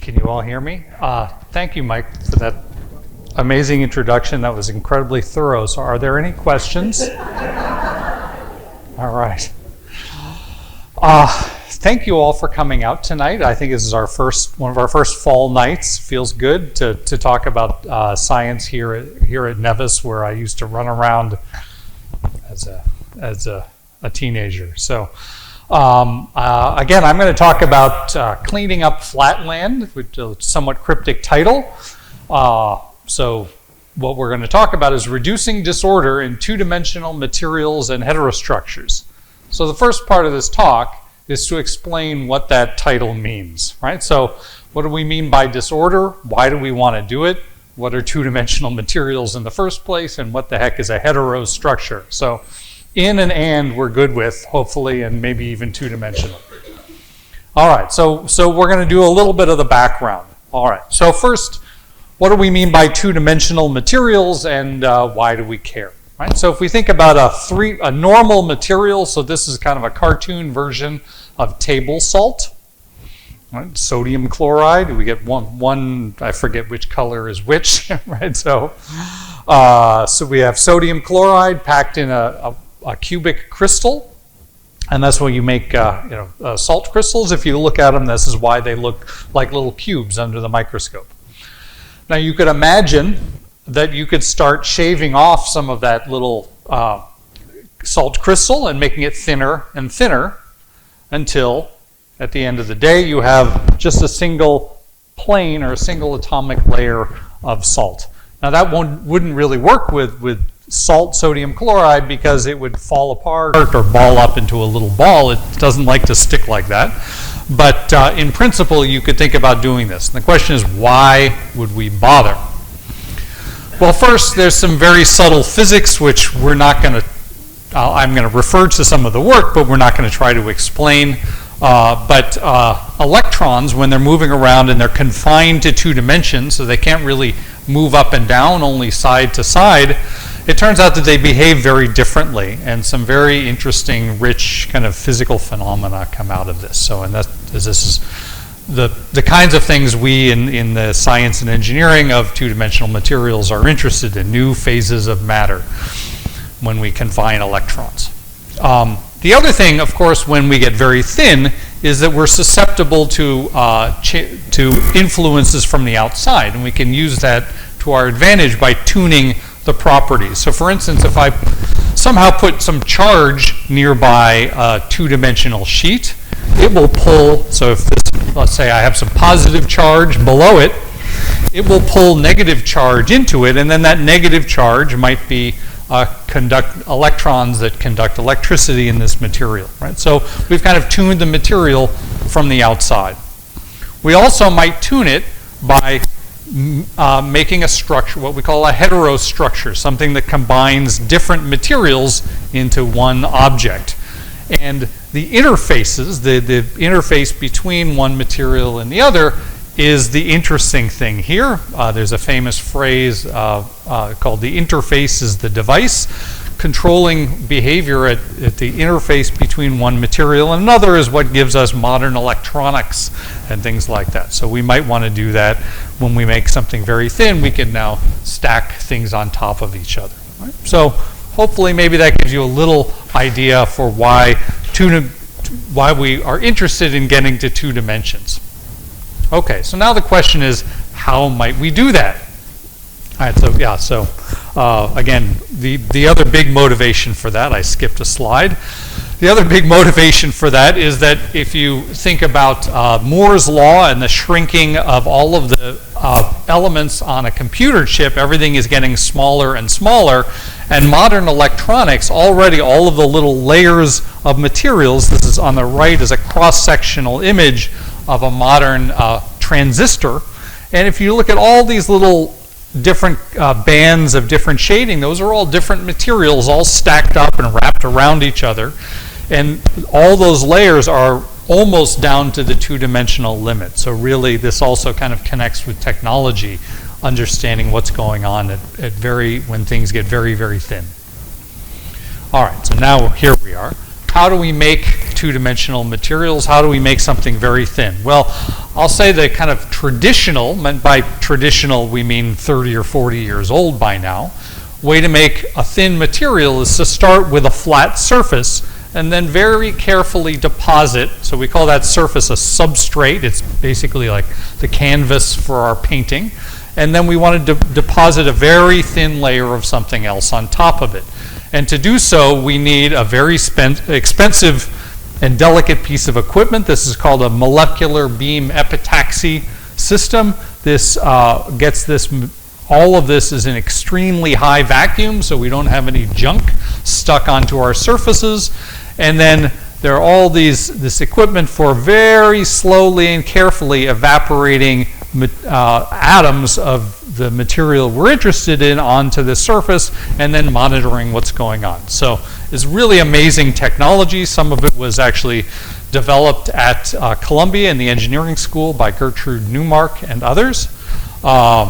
Can you all hear me? Thank you, Mike, for that amazing introduction. That was incredibly thorough. So are there any questions? All right. Thank you all for coming out tonight. I think this is one of our first fall nights. Feels good to talk about science here at Nevis, where I used to run around as a teenager. So again, I'm going to talk about cleaning up Flatland, which is a somewhat cryptic title. So what we're going to talk about is reducing disorder in two-dimensional materials and heterostructures. So the first part of this talk is to explain what that title means, right? So what do we mean by disorder? Why do we want to do it? What are two-dimensional materials in the first place? And what the heck is a heterostructure? So in and we're good with, hopefully, and maybe even two-dimensional. All right, so we're going to do a little bit of the background. All right, so first, what do we mean by two-dimensional materials, and why do we care? Right? So if we think about a normal material, so this is kind of a cartoon version of table salt, right? Sodium chloride. We get one. I forget which color is which, right? So we have sodium chloride packed in a cubic crystal, and that's when you make salt crystals. If you look at them, this is why they look like little cubes under the microscope. Now you could imagine that you could start shaving off some of that little salt crystal and making it thinner and thinner until at the end of the day you have just a single plane or a single atomic layer of salt. Now that wouldn't really work with salt sodium chloride because it would fall apart or ball up into a little ball. It doesn't like to stick like that. But in principle, you could think about doing this. And the question is, why would we bother? Well, first, there's some very subtle physics, which we're not going to, I'm going to refer to some of the work, but we're not going to try to explain. But electrons, when they're moving around and they're confined to two dimensions, so they can't really move up and down, only side to side, it turns out that they behave very differently, and some very interesting, rich kind of physical phenomena come out of this. So, and this is the kinds of things we in the science and engineering of two-dimensional materials are interested in, new phases of matter when we confine electrons. The other thing, of course, when we get very thin is that we're susceptible to influences from the outside, and we can use that to our advantage by tuning the properties. So for instance, if I somehow put some charge nearby a two-dimensional sheet, it will pull, so if this, let's say I have some positive charge below it, it will pull negative charge into it, and then that negative charge might be conduct electrons that conduct electricity in this material, right? So we've kind of tuned the material from the outside. We also might tune it by making a structure, what we call a heterostructure, something that combines different materials into one object. And the interfaces, the interface between one material and the other is the interesting thing here. There's a famous phrase called the interface is the device, controlling behavior at the interface between one material and another is what gives us modern electronics and things like that. So we might want to do that when we make something very thin. We can now stack things on top of each other. Right? So hopefully maybe that gives you a little idea for why we are interested in getting to two dimensions. Okay, so now the question is, how might we do that? All right, so yeah, so again, the other big motivation for that, I skipped a slide. The other big motivation for that is that if you think about Moore's law and the shrinking of all of the elements on a computer chip, everything is getting smaller and smaller. And modern electronics, already all of the little layers of materials, this is on the right is a cross-sectional image of a modern transistor. And if you look at all these little different bands of different shading, those are all different materials all stacked up and wrapped around each other. And all those layers are almost down to the two-dimensional limit. So really this also kind of connects with technology, understanding what's going on when things get very, very thin. All right, so now here we are. How do we make two-dimensional materials. How do we make something very thin? Well, I'll say the kind of traditional, meant by traditional we mean 30 or 40 years old by now, way to make a thin material is to start with a flat surface and then very carefully deposit. So we call that surface a substrate. It's basically like the canvas for our painting. And then we want to deposit a very thin layer of something else on top of it. And to do so, we need a very expensive and delicate piece of equipment. This is called a molecular beam epitaxy system. This gets this, all of this is in extremely high vacuum, so we don't have any junk stuck onto our surfaces. And then there are all this equipment for very slowly and carefully evaporating atoms of the material we're interested in onto the surface and then monitoring what's going on. So it's really amazing technology. Some of it was actually developed at Columbia in the engineering school by Gertrude Newmark and others. And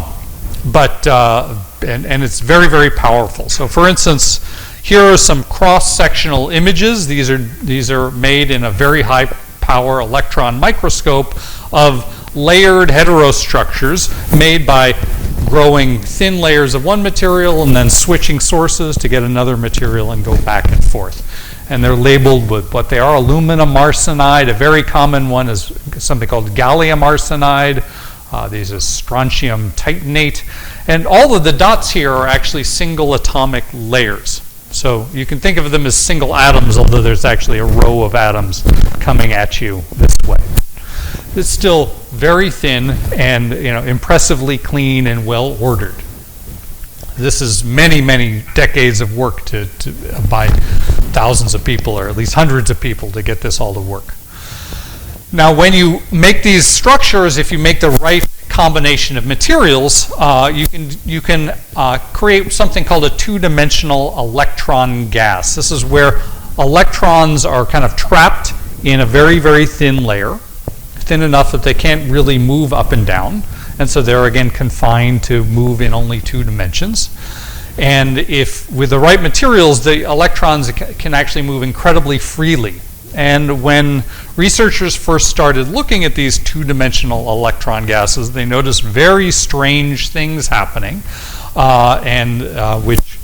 it's very, very powerful. So for instance, here are some cross-sectional images. These are made in a very high power electron microscope of layered heterostructures made by growing thin layers of one material and then switching sources to get another material and go back and forth. And they're labeled with what they are: aluminum arsenide. A very common one is something called gallium arsenide. These are strontium titanate. And all of the dots here are actually single atomic layers. So you can think of them as single atoms, although there's actually a row of atoms coming at you this way. It's still very thin and impressively clean and well ordered. This is many, many decades of work by thousands of people, or at least hundreds of people, to get this all to work. Now, when you make these structures, if you make the right combination of materials, you can create something called a two-dimensional electron gas. This is where electrons are kind of trapped in a very, very thin layer, thin enough that they can't really move up and down, and so they're again confined to move in only 2 dimensions. And if with the right materials, the electrons can actually move incredibly freely. And when researchers first started looking at these two-dimensional electron gases, they noticed very strange things happening, which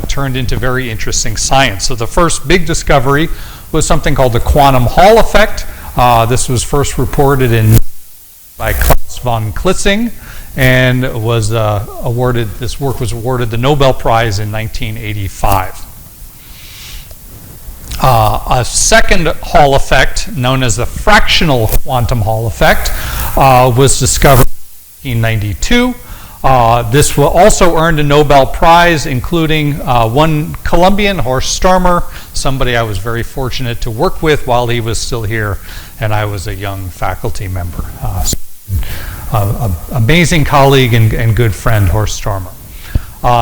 turned into very interesting science. So the first big discovery was something called the quantum Hall effect. This was first reported by Klaus von Klitzing, and was awarded. This work was awarded the Nobel Prize in 1985. A second Hall effect, known as the fractional quantum Hall effect, was discovered in 1992. This also earned a Nobel Prize, including one Colombian, Horst Starmer, somebody I was very fortunate to work with while he was still here, and I was a young faculty member. Amazing colleague and good friend, Horst Starmer.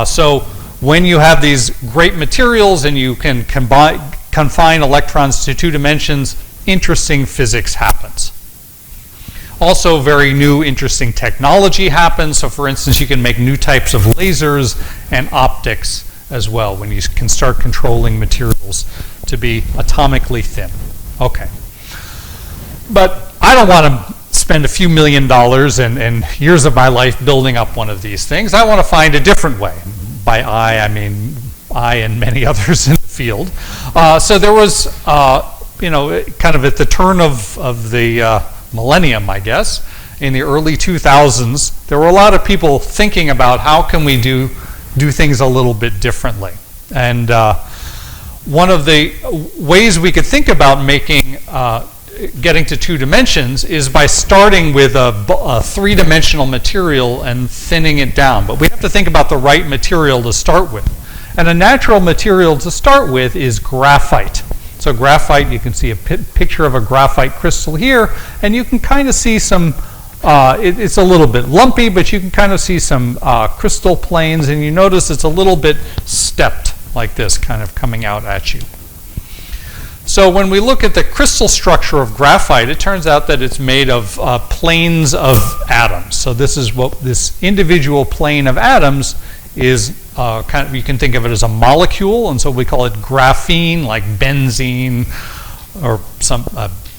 So when you have these great materials and you can confine electrons to 2 dimensions, interesting physics happens. Also, very new, interesting technology happens. So, for instance, you can make new types of lasers and optics as well when you can start controlling materials to be atomically thin. Okay. But I don't want to spend a few $1 million and years of my life building up one of these things. I want to find a different way. By I mean I and many others in the field. So there was, kind of at the turn of the millennium, I guess, in the early 2000s, there were a lot of people thinking about how can we do things a little bit differently. And one of the ways we could think about getting to 2 dimensions is by starting with a 3-dimensional material and thinning it down. But we have to think about the right material to start with. And a natural material to start with is graphite. So graphite, you can see a picture of a graphite crystal here, and you can kind of see some, it's a little bit lumpy, but you can kind of see some crystal planes, and you notice it's a little bit stepped like this, kind of coming out at you. So when we look at the crystal structure of graphite, it turns out that it's made of planes of atoms. So this is what this individual plane of atoms is. You can think of it as a molecule, and so we call it graphene, like benzene or some,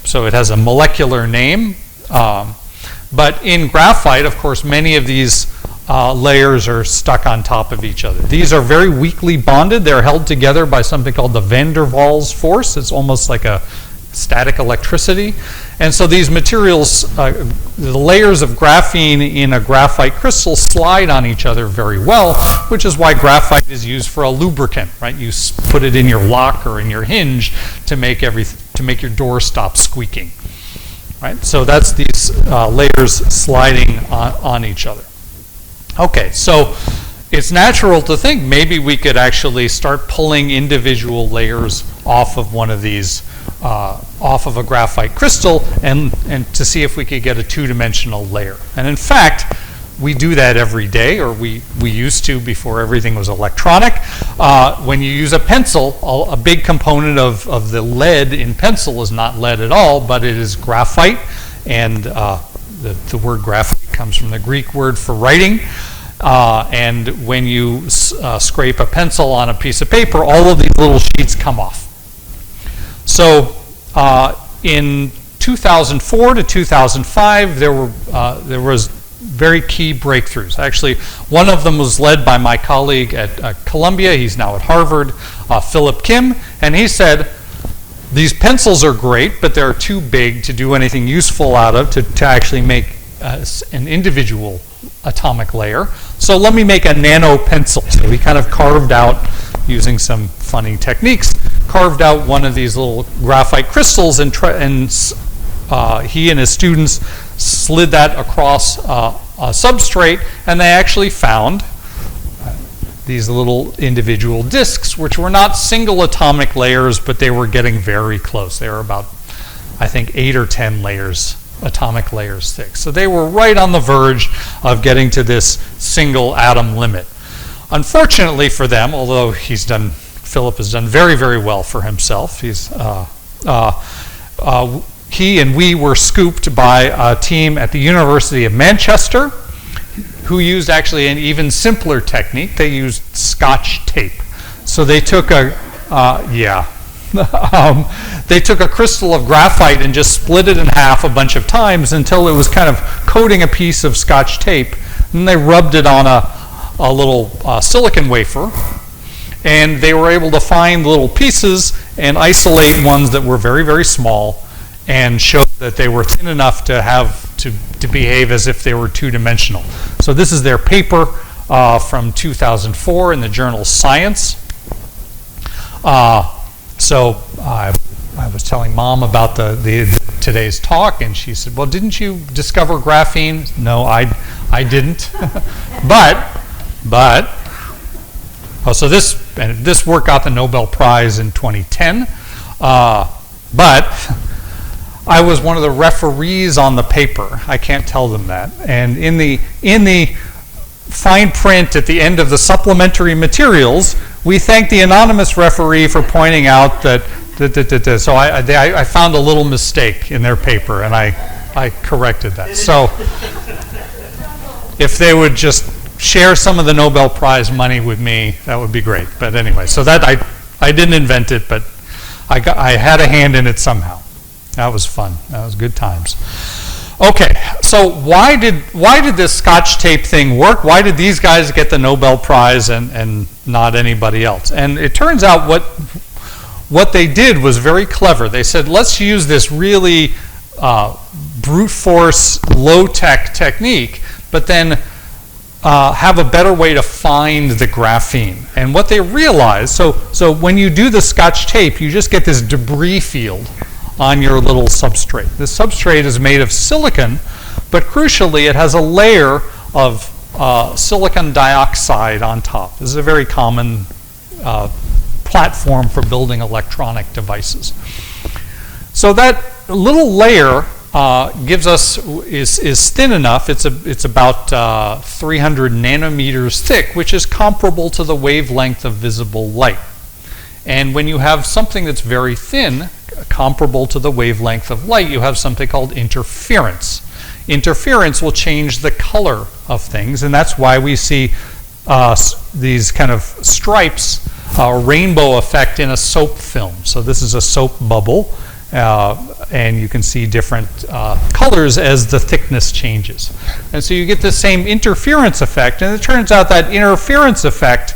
so it has a molecular name. But in graphite, of course, many of these layers are stuck on top of each other. These are very weakly bonded. They're held together by something called the van der Waals force. It's almost like a static electricity. And so these materials, the layers of graphene in a graphite crystal slide on each other very well, which is why graphite is used for a lubricant, right? You put it in your lock or in your hinge to make your door stop squeaking, right? So that's these layers sliding on each other. Okay, so it's natural to think maybe we could actually start pulling individual layers off of one of these, off of a graphite crystal, and to see if we could get a two-dimensional layer. And in fact, we do that every day, or we used to before everything was electronic. When you use a pencil, a big component of the lead in pencil is not lead at all, but it is graphite, and the word graphite comes from the Greek word for writing. And when you scrape a pencil on a piece of paper, all of these little sheets come off. So in 2004 to 2005, there was very key breakthroughs. Actually, one of them was led by my colleague at Columbia. He's now at Harvard, Philip Kim, and he said, these pencils are great, but they're too big to do anything useful out of to actually make an individual atomic layer. So let me make a nano pencil. So he kind of carved out, using some funny techniques, carved out one of these little graphite crystals, and he and his students slid that across a substrate, and they actually found these little individual disks, which were not single atomic layers, but they were getting very close. They were about, I think, 8 or 10 layers, atomic layers thick. So they were right on the verge of getting to this single atom limit. Unfortunately for them, although Philip has done very, very well for himself, he and we were scooped by a team at the University of Manchester who used actually an even simpler technique. They used Scotch tape. So they took they took a crystal of graphite and just split it in half a bunch of times until it was kind of coating a piece of Scotch tape. And they rubbed it on a little silicon wafer, and they were able to find little pieces and isolate ones that were very, very small, and showed that they were thin enough to behave as if they were two-dimensional. So this is their paper from 2004 in the journal Science. So I was telling Mom about today's talk, and she said, "Well, didn't you discover graphene?" No, I didn't. So this work got the Nobel Prize in 2010. But I was one of the referees on the paper. I can't tell them that. And in the fine print at the end of the supplementary materials, we thank the anonymous referee for pointing out that. So I found a little mistake in their paper, and I corrected that. So if they would just share some of the Nobel Prize money with me, that would be great. But anyway, so that I didn't invent it, but I had a hand in it somehow. That was fun. That was good times. Okay, so why did this Scotch tape thing work? Why did these guys get the Nobel Prize and not anybody else? And it turns out what they did was very clever. They said, let's use this really brute force, low-tech technique, but then have a better way to find the graphene. And what they realized, so when you do the Scotch tape, you just get this debris field on your little substrate. This substrate is made of silicon, but crucially it has a layer of silicon dioxide on top. This is a very common platform for building electronic devices. So that little layer is thin enough. It's about 300 nanometers thick, which is comparable to the wavelength of visible light. And when you have something that's very thin, comparable to the wavelength of light, you have something called interference. Interference will change the color of things, and that's why we see these kind of stripes, rainbow effect in a soap film. So this is a soap bubble, and you can see different colors as the thickness changes. And so you get the same interference effect, and it turns out that interference effect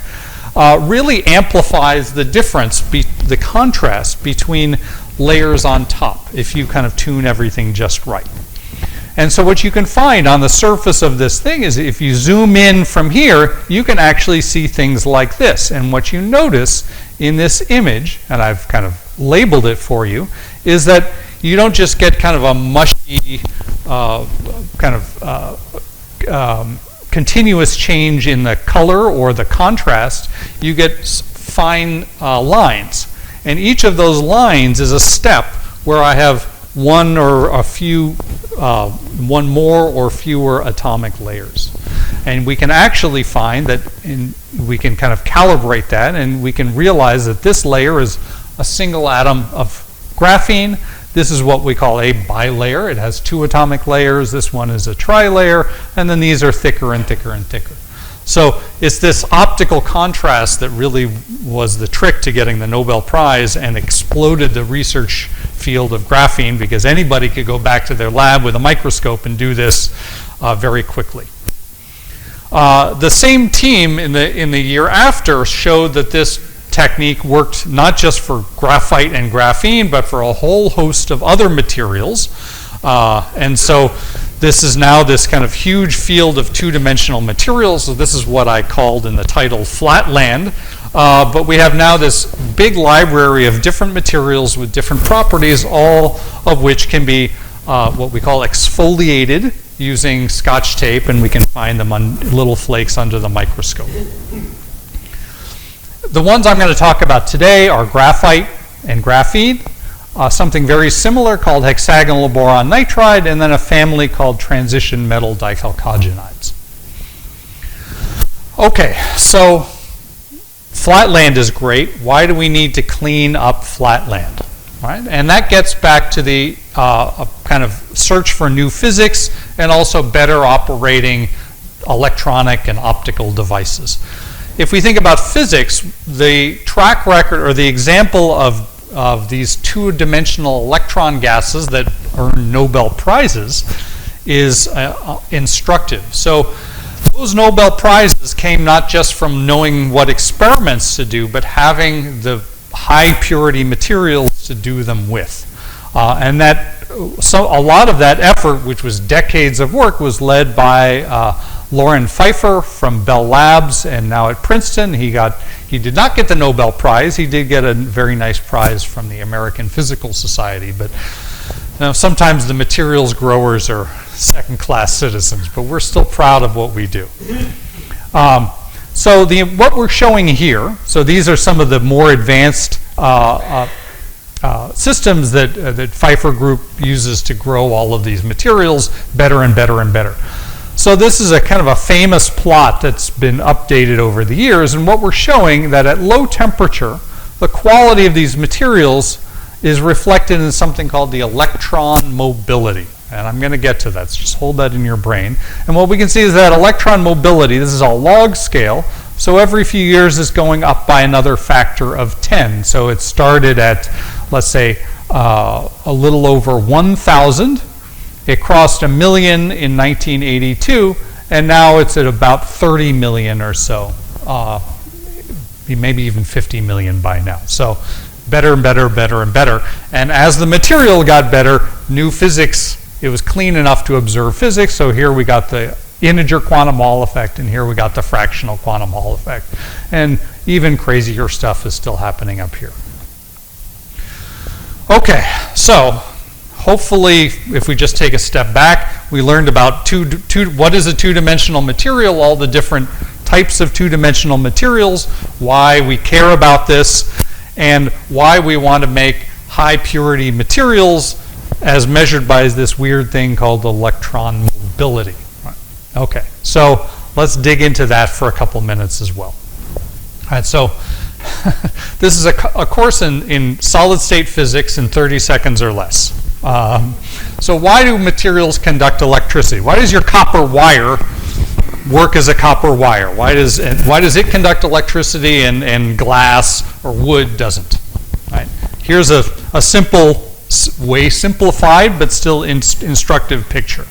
really amplifies the difference, the contrast between layers on top, if you kind of tune everything just right. And so what you can find on the surface of this thing is if you zoom in from here, you can actually see things like this. And what you notice in this image, and I've kind of labeled it for you, is that you don't just get kind of a mushy continuous change in the color or the contrast. You get fine lines. And each of those lines is a step where I have one or a few, one more or fewer atomic layers. And we can actually find that, we can kind of calibrate that, and we can realize that this layer is a single atom of graphene. This is what we call a bilayer. It has 2 atomic layers. This one is a trilayer, and then these are thicker and thicker and thicker. So it's this optical contrast that really was the trick to getting the Nobel Prize and exploded the research field of graphene, because anybody could go back to their lab with a microscope and do this very quickly. The same team in the year after showed that this technique worked not just for graphite and graphene, but for a whole host of other materials. And so this is now this kind of huge field of 2-dimensional materials. So this is what I called in the title Flatland. But we have now this big library of different materials with different properties, all of which can be what we call exfoliated using Scotch tape, and we can find them on little flakes under the microscope. The ones I'm going to talk about today are graphite and graphene, something very similar called hexagonal boron nitride, and then a family called transition metal dichalcogenides. Okay, so flatland is great. Why do we need to clean up flatland? Right? And that gets back to the kind of search for new physics and also better operating electronic and optical devices. If we think about physics, the track record or the example of these 2-dimensional electron gases that earn Nobel Prizes is instructive. So those Nobel Prizes came not just from knowing what experiments to do, but having the high purity materials to do them with. And so a lot of that effort, which was decades of work, was led by Loren Pfeiffer from Bell Labs, and now at Princeton. He did not get the Nobel Prize. He did get a very nice prize from the American Physical Society, but sometimes the materials growers are second-class citizens, but we're still proud of what we do. So what we're showing here, so these are some of the more advanced systems that Pfeiffer Group uses to grow all of these materials better and better and better. So this is a kind of a famous plot that's been updated over the years, and what we're showing that at low temperature, the quality of these materials is reflected in something called the electron mobility. And I'm going to get to that, so just hold that in your brain. And what we can see is that electron mobility, this is a log scale, so every few years is going up by another factor of 10. So it started at, let's say, a little over 1,000. It crossed 1 million in 1982, and now it's at about 30 million or so, maybe even 50 million by now. So better and better, better and better. And as the material got better, new physics, it was clean enough to observe physics. So here we got the integer quantum Hall effect, and here we got the fractional quantum Hall effect. And even crazier stuff is still happening up here. Okay, so hopefully, if we just take a step back, we learned about what is a 2-dimensional material, all the different types of 2-dimensional materials, why we care about this, and why we want to make high purity materials as measured by this weird thing called electron mobility. Okay, so let's dig into that for a couple minutes as well. All right, so this is a course in solid state physics in 30 seconds or less. So why do materials conduct electricity? Why does your copper wire work as a copper wire? Why does it conduct electricity and glass or wood doesn't? Right? Here's a simple way simplified but still instructive picture.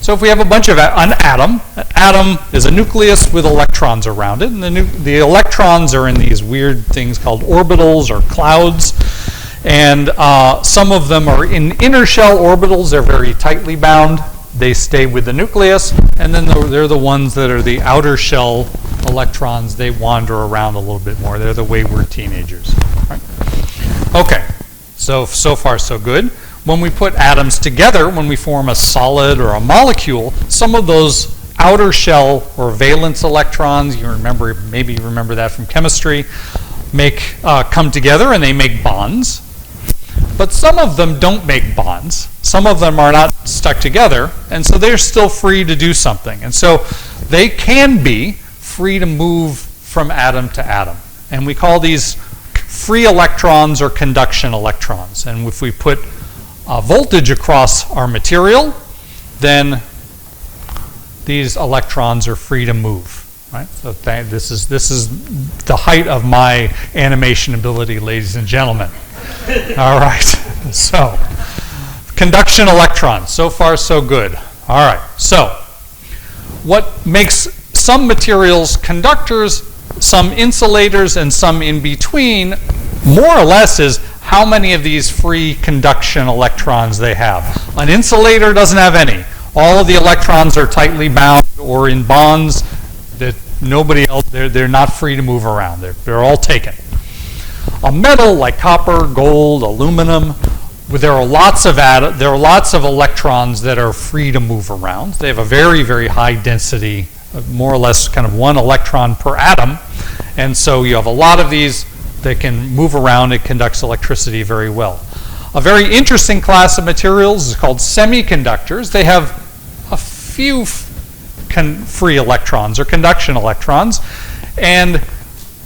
So if we have a bunch of an atom is a nucleus with electrons around it, and the electrons are in these weird things called orbitals or clouds, and some of them are in inner shell orbitals. They're very tightly bound. They stay with the nucleus, and then they're the ones that are the outer shell electrons. They wander around a little bit more. They're the wayward teenagers. Right? Okay, so far so good. When we put atoms together, when we form a solid or a molecule, some of those outer shell or valence electrons, maybe you remember that from chemistry, come together and they make bonds. But some of them don't make bonds. Some of them are not stuck together, and so they're still free to do something. And so they can be free to move from atom to atom. And we call these free electrons or conduction electrons. And if we put voltage across our material, then these electrons are free to move. Right? So this is the height of my animation ability, ladies and gentlemen. All right. So conduction electrons. So far, so good. All right. So what makes some materials conductors, some insulators, and some in between, more or less, is how many of these free conduction electrons they have. An insulator doesn't have any. All of the electrons are tightly bound or in bonds that nobody else, they're not free to move around. They're all taken. A metal like copper, gold, aluminum, there are lots of electrons that are free to move around. They have a very, very high density, more or less kind of 1 electron per atom. And so you have a lot of these that can move around. It conducts electricity very well. A very interesting class of materials is called semiconductors. They have a few free electrons or conduction electrons, and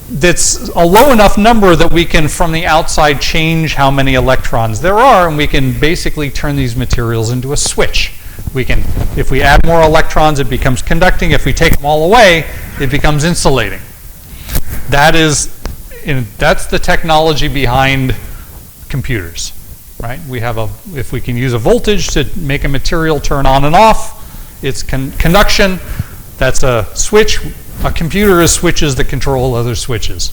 that's a low enough number that we can, from the outside, change how many electrons there are, and we can basically turn these materials into a switch. If we add more electrons, it becomes conducting. If we take them all away, it becomes insulating. That's the technology behind computers, right? If we can use a voltage to make a material turn on and off, it's conduction. That's a switch. A computer is switches that control other switches.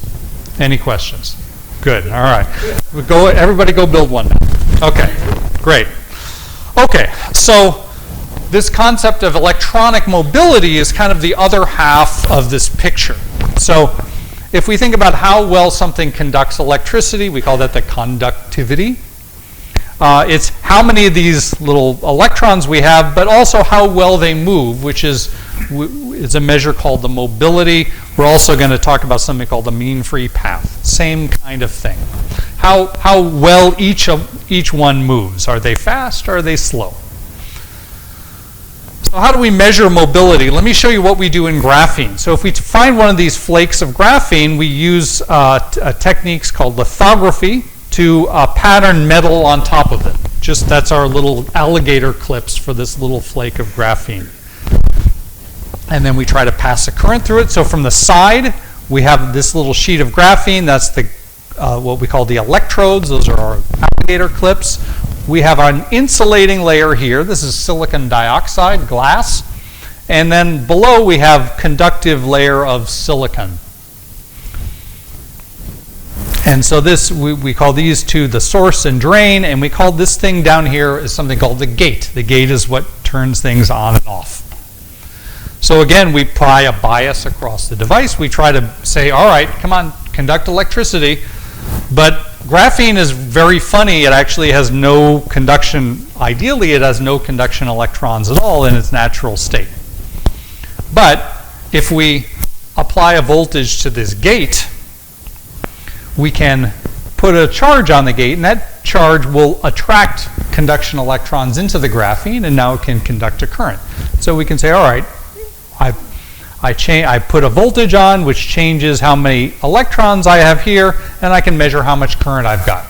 Any questions? Good. All right. Everybody go build one now. Okay. Great. Okay. So this concept of electronic mobility is kind of the other half of this picture. So if we think about how well something conducts electricity, we call that the conductivity. It's how many of these little electrons we have, but also how well they move, which is a measure called the mobility. We're also going to talk about something called the mean free path. Same kind of thing. How well each one moves. Are they fast or are they slow? So how do we measure mobility? Let me show you what we do in graphene. So if we find one of these flakes of graphene, we use techniques called lithography to pattern metal on top of it. That's our little alligator clips for this little flake of graphene. And then we try to pass a current through it. So from the side, we have this little sheet of graphene. That's what we call the electrodes. Those are our alligator clips. We have an insulating layer here. This is silicon dioxide, glass. And then below we have conductive layer of silicon. And so this, we call these two the source and drain, and we call this thing down here is something called the gate. The gate is what turns things on and off. So again, we apply a bias across the device. We try to say, all right, come on, conduct electricity. But graphene is very funny. It actually has no conduction. Ideally, it has no conduction electrons at all in its natural state. But if we apply a voltage to this gate, we can put a charge on the gate, and that charge will attract conduction electrons into the graphene, and now it can conduct a current. So we can say, all right, I put a voltage on, which changes how many electrons I have here, and I can measure how much current I've got.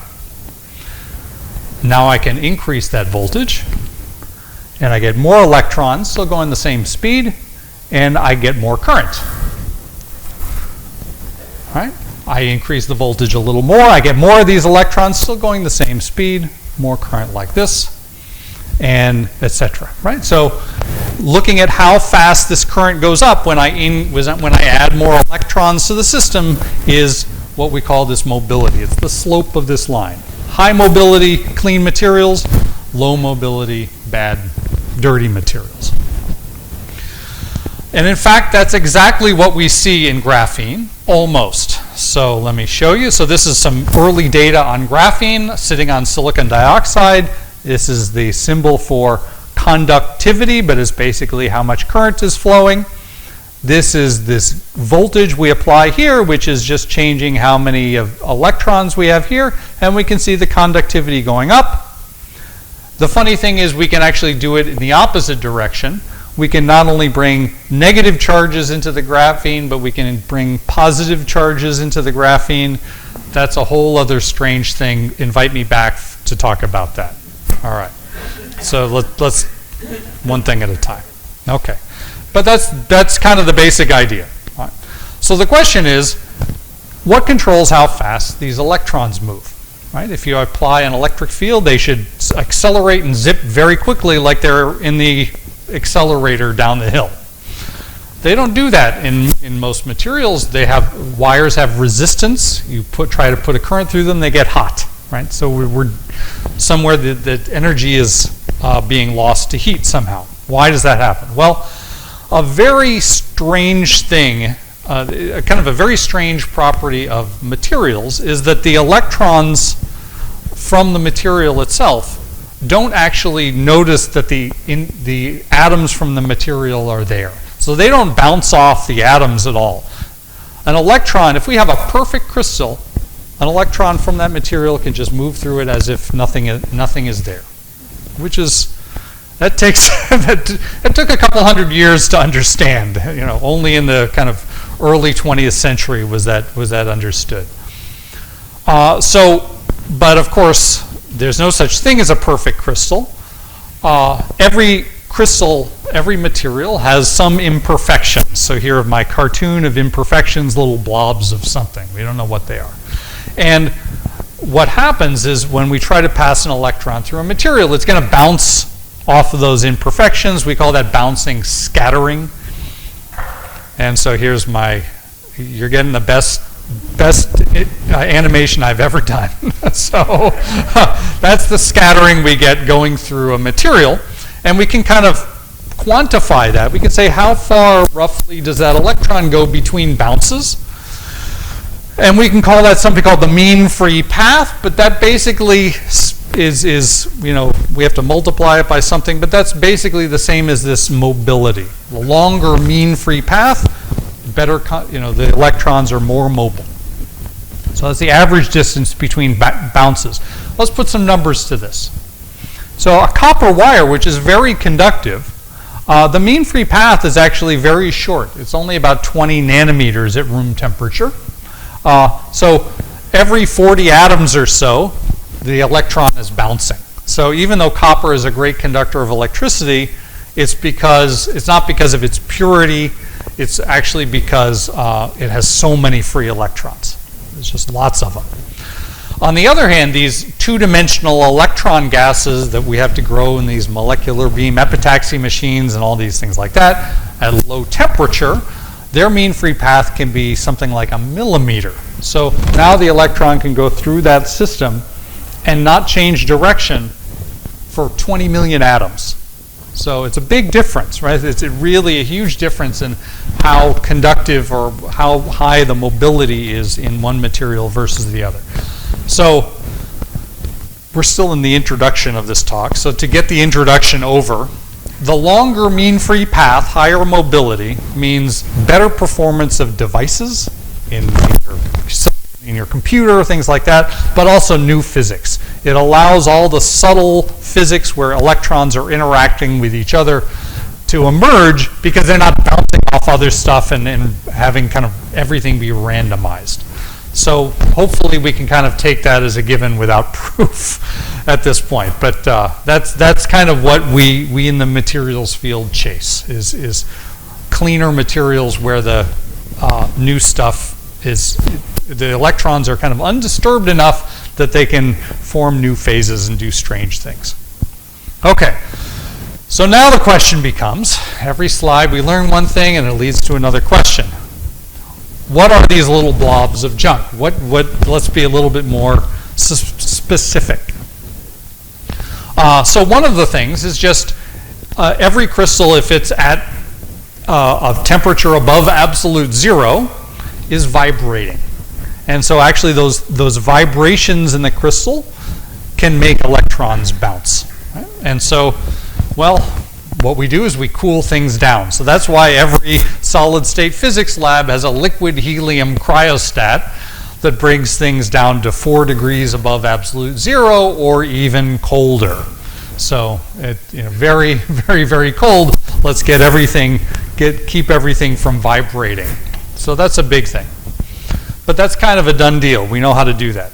Now I can increase that voltage, and I get more electrons, still going the same speed, and I get more current. All right? I increase the voltage a little more, I get more of these electrons still going the same speed, more current like this, and etc. Right? So looking at how fast this current goes up when I add more electrons to the system is what we call this mobility. It's the slope of this line. High mobility, clean materials, low mobility, bad, dirty materials. And in fact, that's exactly what we see in graphene, almost. So let me show you. So this is some early data on graphene sitting on silicon dioxide. This is the symbol for conductivity, but it's basically how much current is flowing. This is this voltage we apply here, which is just changing how many electrons we have here, and we can see the conductivity going up. The funny thing is we can actually do it in the opposite direction. We can not only bring negative charges into the graphene, but we can bring positive charges into the graphene. That's a whole other strange thing. Invite me back to talk about that. All right. So let's one thing at a time. Okay. But that's kind of the basic idea. All right. So the question is, what controls how fast these electrons move? Right? If you apply an electric field, they should accelerate and zip very quickly like they're in the accelerator down the hill. They don't do that in most materials. Wires have resistance. You try to put a current through them, they get hot. Right? So we're somewhere that energy is being lost to heat somehow. Why does that happen? Well, a very strange thing, kind of a very strange property of materials is that the electrons from the material itself don't actually notice that the atoms from the material are there. So they don't bounce off the atoms at all. An electron, if we have a perfect crystal, an electron from that material can just move through it as if nothing is there, which is, that took a couple hundred years to understand. You know, only in the kind of early 20th century was that understood. But of course, there's no such thing as a perfect crystal. Every crystal, every material has some imperfections. So here are my cartoon of imperfections, little blobs of something. We don't know what they are. And what happens is when we try to pass an electron through a material, it's going to bounce off of those imperfections. We call that bouncing scattering. And so here's you're getting the best animation I've ever done. So that's the scattering we get going through a material. And we can kind of quantify that. We can say how far roughly does that electron go between bounces. And we can call that something called the mean free path, but that basically is we have to multiply it by something, but that's basically the same as this mobility. The longer mean free path, better, the electrons are more mobile. So that's the average distance between bounces. Let's put some numbers to this. So a copper wire, which is very conductive, the mean free path is actually very short. It's only about 20 nanometers at room temperature. So every 40 atoms or so, the electron is bouncing. So even though copper is a great conductor of electricity, it's not because of its purity, it's actually because it has so many free electrons. There's just lots of them. On the other hand, these two-dimensional electron gases that we have to grow in these molecular beam epitaxy machines and all these things like that, at low temperature, their mean free path can be something like a millimeter. So now the electron can go through that system and not change direction for 20 million atoms. So it's a big difference, right? It's really a huge difference in how conductive or how high the mobility is in one material versus the other. So we're still in the introduction of this talk. So to get the introduction over, the longer mean free path, higher mobility, means better performance of devices in your computer, things like that, but also new physics. It allows all the subtle physics where electrons are interacting with each other to emerge because they're not bouncing off other stuff and having kind of everything be randomized. So hopefully we can kind of take that as a given without proof at this point. But that's kind of what we in the materials field chase, is cleaner materials where the new stuff is the electrons are kind of undisturbed enough that they can form new phases and do strange things. Okay, so now the question becomes, every slide we learn one thing and it leads to another question. What are these little blobs of junk? Let's be a little bit more specific. So one of the things is just every crystal, if it's at a temperature above absolute zero, is vibrating. And so actually those vibrations in the crystal can make electrons bounce. Right? And so, well, what we do is we cool things down. So that's why every solid state physics lab has a liquid helium cryostat that brings things down to 4 degrees above absolute zero or even colder. So very, very, very cold. Let's keep everything from vibrating. So that's a big thing. But that's kind of a done deal. We know how to do that.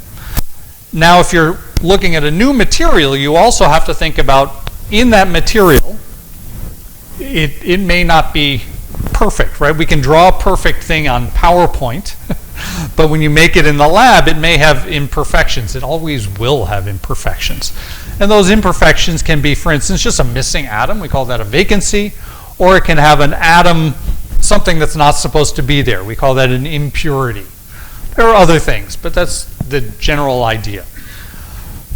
Now, if you're looking at a new material, you also have to think about, in that material, it may not be perfect, right? We can draw a perfect thing on PowerPoint, but when you make it in the lab, it may have imperfections. It always will have imperfections. And those imperfections can be, for instance, just a missing atom. We call that a vacancy. Or it can have an atom, something that's not supposed to be there. We call that an impurity. There are other things, but that's the general idea.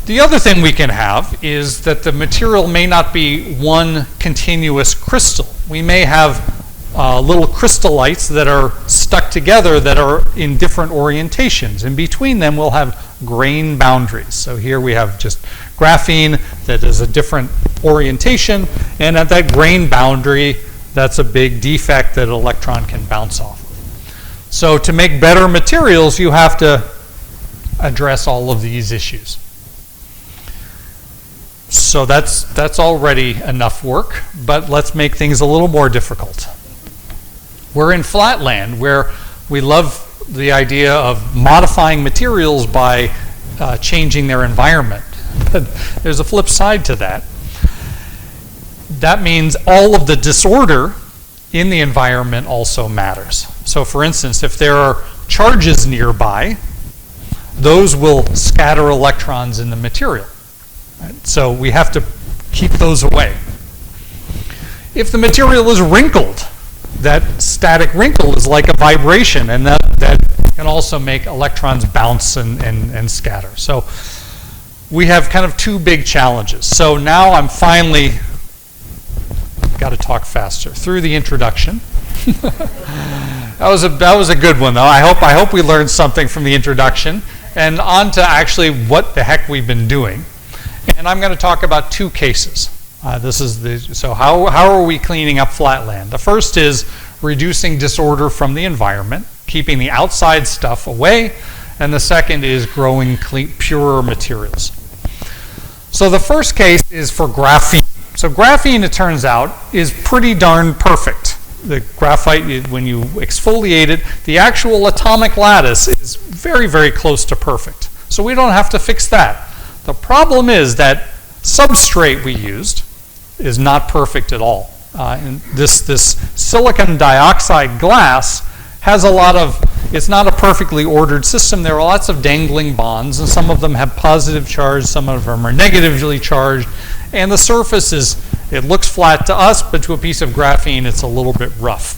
The other thing we can have is that the material may not be one continuous crystal. We may have little crystallites that are stuck together that are in different orientations. In between them, we'll have grain boundaries. So here we have just graphene that is a different orientation, and at that grain boundary, that's a big defect that an electron can bounce off. So to make better materials, you have to address all of these issues. So that's already enough work, but let's make things a little more difficult. We're in Flatland, where we love the idea of modifying materials by changing their environment. But there's a flip side to that. That means all of the disorder in the environment also matters. So for instance, if there are charges nearby, those will scatter electrons in the material. Right? So we have to keep those away. If the material is wrinkled, that static wrinkle is like a vibration, and that can also make electrons bounce and scatter. So we have kind of two big challenges. So now I'm finally, got to talk faster, through the introduction. That was a good one, though. I hope we learned something from the introduction, and on to actually what the heck we've been doing. And I'm going to talk about two cases. So how are we cleaning up Flatland? The first is reducing disorder from the environment, keeping the outside stuff away, and the second is growing purer materials. So the first case is for graphene. So graphene, it turns out, is pretty darn perfect. The graphite, when you exfoliate it, the actual atomic lattice is very, very close to perfect. So we don't have to fix that. The problem is that substrate we used is not perfect at all. And this silicon dioxide glass has a lot of, it's not a perfectly ordered system. There are lots of dangling bonds, and some of them have positive charge, some of them are negatively charged, and the surface it looks flat to us, but to a piece of graphene, it's a little bit rough.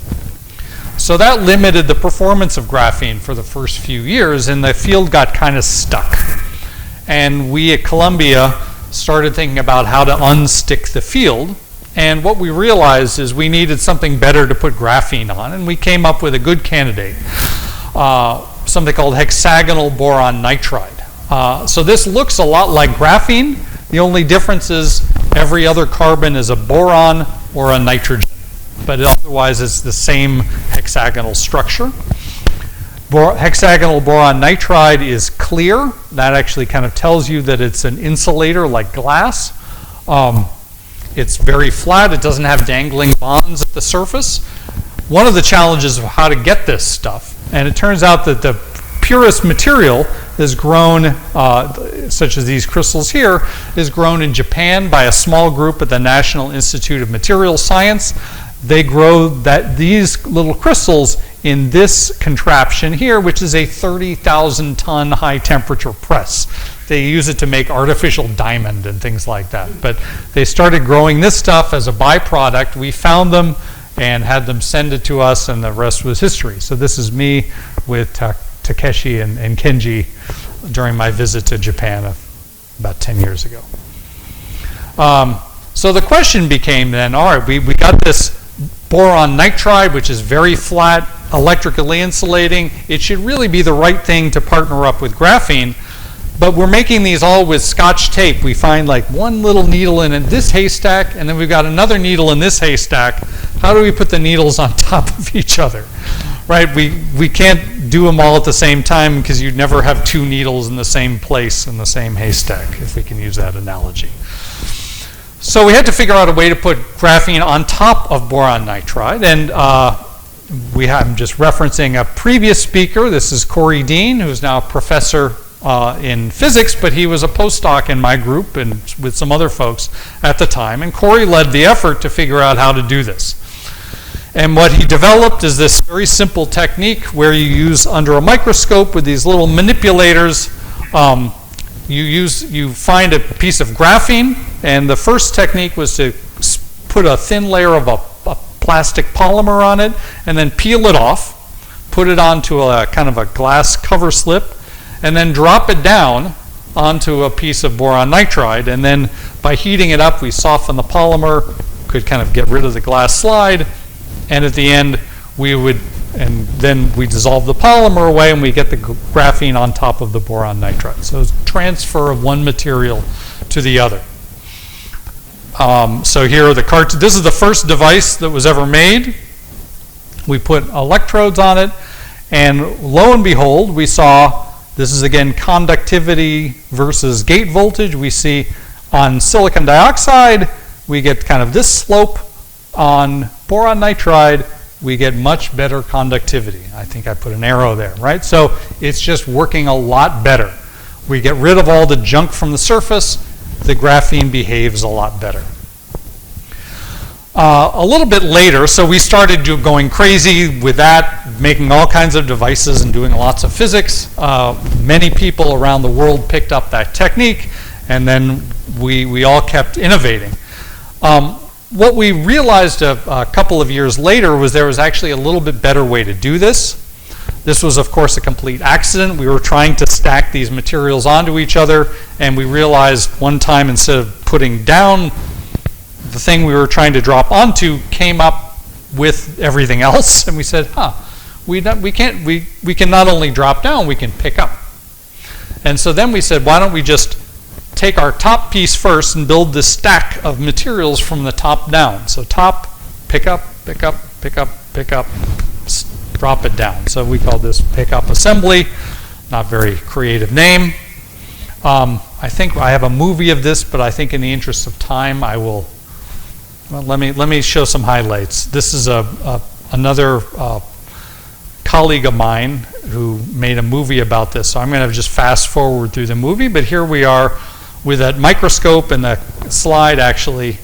So that limited the performance of graphene for the first few years, and the field got kind of stuck. And we at Columbia started thinking about how to unstick the field. And what we realized is we needed something better to put graphene on, and we came up with a good candidate, something called hexagonal boron nitride. So this looks a lot like graphene. The only difference is every other carbon is a boron or a nitrogen, but otherwise it's the same hexagonal structure. Hexagonal boron nitride is clear. That actually kind of tells you that it's an insulator like glass. It's very flat. It doesn't have dangling bonds at the surface. One of the challenges of how to get this stuff, and it turns out that the purest material is grown, such as these crystals here, is grown in Japan by a small group at the National Institute of Materials Science. They grow these little crystals in this contraption here, which is a 30,000 ton high temperature press. They use it to make artificial diamond and things like that. But they started growing this stuff as a byproduct. We found them and had them send it to us, and the rest was history. So this is me with Takeshi and Kenji during my visit to Japan about 10 years ago. So the question became then, all right, we got this boron nitride, which is very flat, electrically insulating. It should really be the right thing to partner up with graphene, but we're making these all with Scotch tape. We find like one little needle in this haystack, and then we've got another needle in this haystack. How do we put the needles on top of each other? Right? We can't do them all at the same time because you'd never have two needles in the same place in the same haystack, if we can use that analogy. So we had to figure out a way to put graphene on top of boron nitride, and I'm just referencing a previous speaker. This is Corey Dean, who's now a professor in physics, but he was a postdoc in my group and with some other folks at the time, and Corey led the effort to figure out how to do this. And what he developed is this very simple technique where you use under a microscope with these little manipulators. You find a piece of graphene, and the first technique was to put a thin layer of a plastic polymer on it and then peel it off, put it onto a kind of a glass cover slip, and then drop it down onto a piece of boron nitride. And then by heating it up, we soften the polymer, could kind of get rid of the glass slide, and at the end then we dissolve the polymer away and we get the graphene on top of the boron nitride. So it's transfer of one material to the other. So here are the this is the first device that was ever made. We put electrodes on it, and lo and behold, we saw, this is again conductivity versus gate voltage. We see on silicon dioxide, we get kind of this slope. On boron nitride, we get much better conductivity. I think I put an arrow there, right? So it's just working a lot better. We get rid of all the junk from the surface. The graphene behaves a lot better. A little bit later, so we started going crazy with that, making all kinds of devices and doing lots of physics. Many people around the world picked up that technique, and then we all kept innovating. What we realized a couple of years later was there was actually a little bit better way to do this. This was, of course, a complete accident. We were trying to stack these materials onto each other, and we realized one time, instead of putting down the thing we were trying to drop onto, came up with everything else, and we said, we can not only drop down, we can pick up. And so then we said, why don't we just take our top piece first and build this stack of materials from the top down. So top, pick up, pick up, pick up, pick up, drop it down. So we call this pick-up assembly. Not very creative name. I think I have a movie of this, but I think in the interest of time, I will. Well, let me show some highlights. This is another colleague of mine who made a movie about this. So I'm going to just fast forward through the movie, but here we are with that microscope, and the slide actually,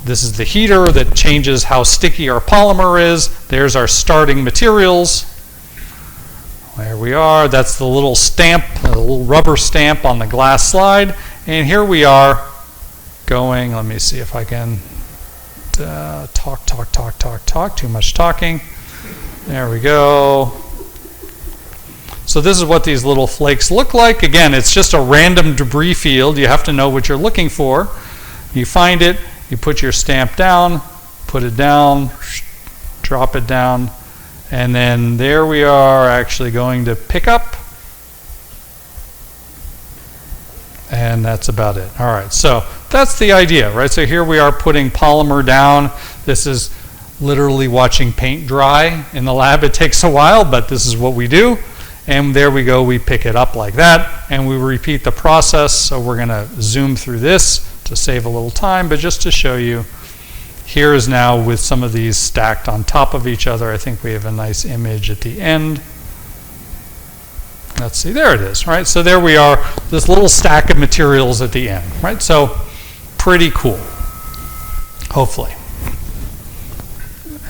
this is the heater that changes how sticky our polymer is. There's our starting materials. There we are. That's the little stamp, the little rubber stamp on the glass slide. And here we are going, let me see if I can talk, too much talking. There we go. So this is what these little flakes look like. Again, it's just a random debris field. You have to know what you're looking for. You find it, you put your stamp down, put it down, drop it down, and then there we are actually going to pick up. And that's about it. All right, so that's the idea, right? So here we are putting polymer down. This is literally watching paint dry in the lab. It takes a while, but this is what we do. And there we go, we pick it up like that, and we repeat the process. So we're going to zoom through this to save a little time, but just to show you, here is now with some of these stacked on top of each other. I think we have a nice image at the end. Let's see, there it is, right? So there we are, this little stack of materials at the end, right? So pretty cool, hopefully.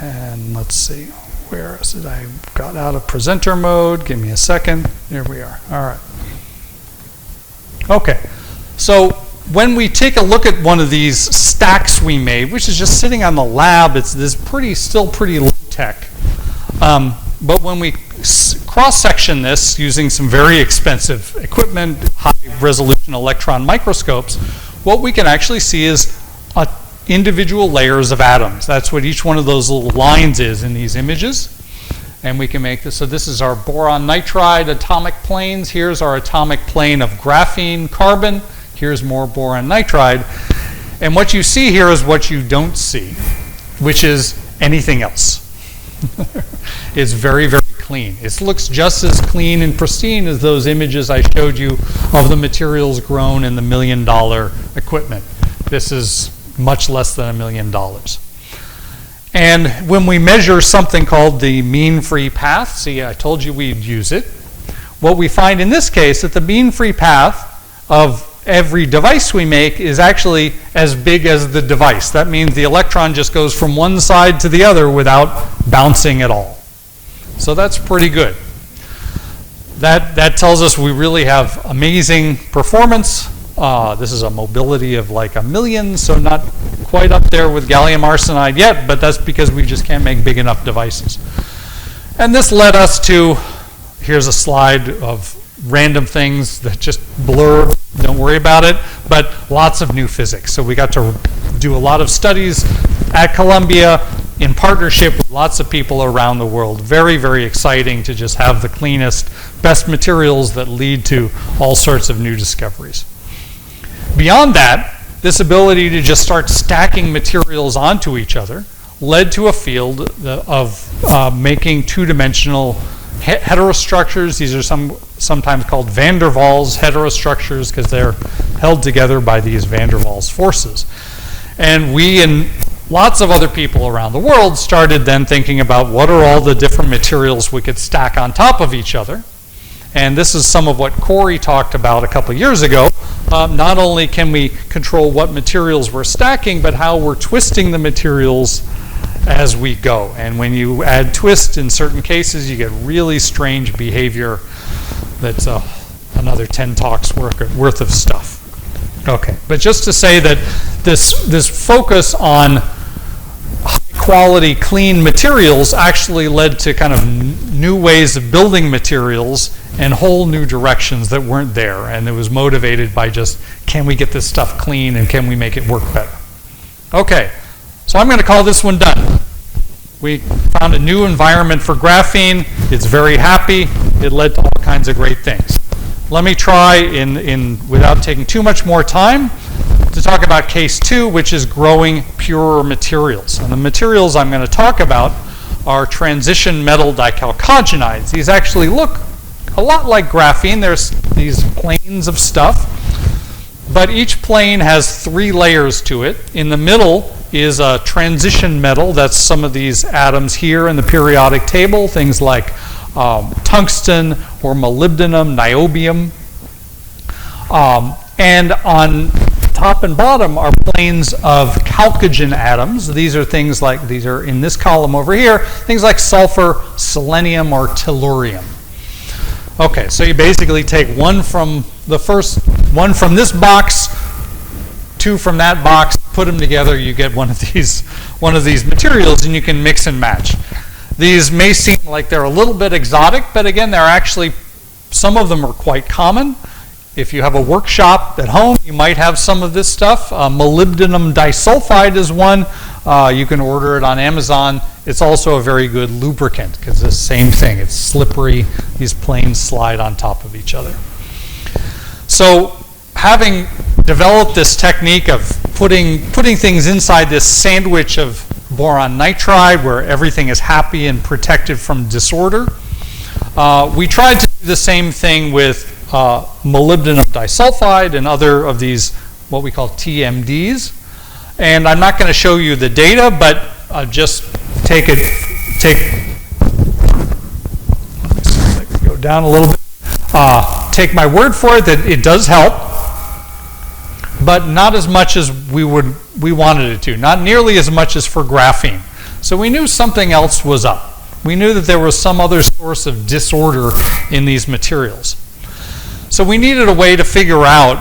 And let's see, where is it? I got out of presenter mode. Give me a second. There we are. All right. Okay. So when we take a look at one of these stacks we made, which is just sitting on the lab, it's this still pretty low tech. But when we cross-section this using some very expensive equipment, high-resolution electron microscopes, what we can actually see is individual layers of atoms. That's what each one of those little lines is in these images. And we can make this. So this is our boron nitride atomic planes. Here's our atomic plane of graphene carbon. Here's more boron nitride. And what you see here is what you don't see, which is anything else. It's very, very clean. It looks just as clean and pristine as those images I showed you of the materials grown in the $1 million equipment. This is much less than $1 million. And when we measure something called the mean free path, see, I told you we'd use it. What we find in this case, that the mean free path of every device we make is actually as big as the device. That means the electron just goes from one side to the other without bouncing at all. So that's pretty good. That tells us we really have amazing performance. This is a mobility of like 1 million, so not quite up there with gallium arsenide yet, but that's because we just can't make big enough devices. And this led us to, here's a slide of random things that just blur, don't worry about it, but lots of new physics. So we got to do a lot of studies at Columbia in partnership with lots of people around the world. Very, very exciting to just have the cleanest, best materials that lead to all sorts of new discoveries. Beyond that, this ability to just start stacking materials onto each other led to a field of making two-dimensional heterostructures. These are sometimes called van der Waals heterostructures because they're held together by these van der Waals forces. And we and lots of other people around the world started then thinking about what are all the different materials we could stack on top of each other. And this is some of what Corey talked about a couple years ago. Not only can we control what materials we're stacking, but how we're twisting the materials as we go. And when you add twist in certain cases, you get really strange behavior that's another 10 talks worth of stuff. Okay, but just to say that this focus on high-quality, clean materials actually led to kind of new ways of building materials and whole new directions that weren't there. And it was motivated by just, can we get this stuff clean and can we make it work better? Okay, so I'm going to call this one done. We found a new environment for graphene. It's very happy. It led to all kinds of great things. Let me try, without taking too much more time, to talk about case 2, which is growing purer materials. And the materials I'm going to talk about are transition metal dichalcogenides. These actually look a lot like graphene. There's these planes of stuff, but each plane has 3 layers to it. In the middle is a transition metal. That's some of these atoms here in the periodic table, things like tungsten or molybdenum, niobium. And on top and bottom are planes of chalcogen atoms. These are things like, these are in this column over here, things like sulfur, selenium, or tellurium. Okay, so you basically take one from this box, 2 from that box, put them together, you get one of these materials, and you can mix and match. These may seem like they're a little bit exotic, but again, they're actually, some of them are quite common. If you have a workshop at home, you might have some of this stuff. Molybdenum disulfide is one. You can order it on Amazon. It's also a very good lubricant because it's the same thing. It's slippery. These planes slide on top of each other. So having developed this technique of putting things inside this sandwich of boron nitride where everything is happy and protected from disorder, we tried to do the same thing with molybdenum disulfide and other of these, what we call TMDs. And I'm not going to show you the data, but just take, go down a little bit. Take my word for it that it does help, but not as much as we wanted it to. Not nearly as much as for graphene. So we knew something else was up. We knew that there was some other source of disorder in these materials. So we needed a way to figure out